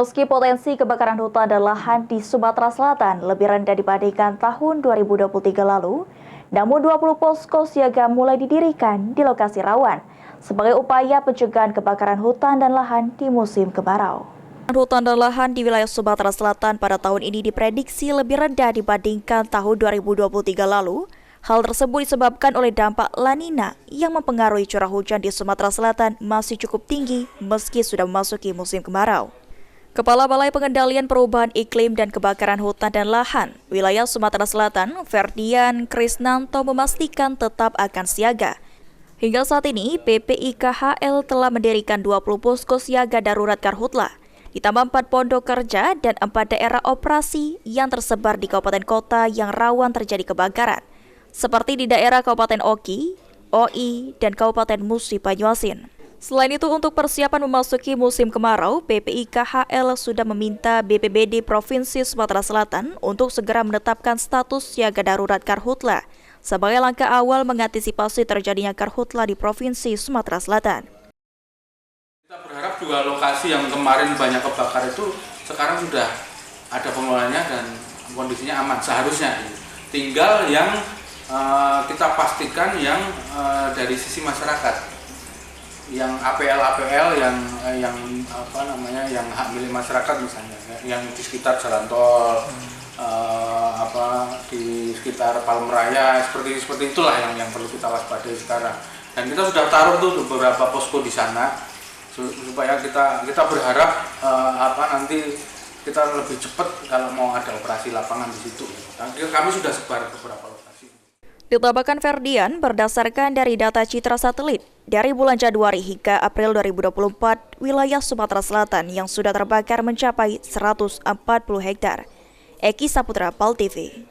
Meski potensi kebakaran hutan dan lahan di Sumatera Selatan lebih rendah dibandingkan tahun 2023 lalu, namun 20 posko siaga mulai didirikan di lokasi rawan sebagai upaya pencegahan kebakaran hutan dan lahan di musim kemarau. Hutan dan lahan di wilayah Sumatera Selatan pada tahun ini diprediksi lebih rendah dibandingkan tahun 2023 lalu. Hal tersebut disebabkan oleh dampak La Nina yang mempengaruhi curah hujan di Sumatera Selatan masih cukup tinggi meski sudah memasuki musim kemarau. Kepala Balai Pengendalian Perubahan Iklim dan Kebakaran Hutan dan Lahan wilayah Sumatera Selatan, Ferdian Krisnanto memastikan tetap akan siaga. Hingga saat ini, PPIKHL telah mendirikan 20 posko siaga darurat karhutla, ditambah 4 pondok kerja dan 4 daerah operasi yang tersebar di kabupaten kota yang rawan terjadi kebakaran, seperti di daerah Kabupaten Oki, OI, dan Kabupaten Musi Banyuasin. Selain itu, untuk persiapan memasuki musim kemarau, PPIKHL sudah meminta BPBD Provinsi Sumatera Selatan untuk segera menetapkan status siaga darurat karhutla sebagai langkah awal mengantisipasi terjadinya karhutla di Provinsi Sumatera Selatan. Kita berharap dua lokasi yang kemarin banyak kebakar itu sekarang sudah ada pengelolaannya dan kondisinya aman seharusnya. Tinggal yang kita pastikan yang dari sisi masyarakat, yang APL yang yang hak milik masyarakat misalnya, yang di sekitar jalan tol, di sekitar Palem Raya, seperti itulah yang perlu kita waspadai sekarang. Dan kita sudah taruh tuh beberapa posko di sana supaya kita berharap nanti kita lebih cepat kalau mau ada operasi lapangan di situ. Kami sudah sebar beberapa lokasi. Ditambahkan Ferdian, berdasarkan dari data citra satelit, dari bulan Januari hingga April 2024, wilayah Sumatera Selatan yang sudah terbakar mencapai 140 hektar. Eki Saputra, PAL TV.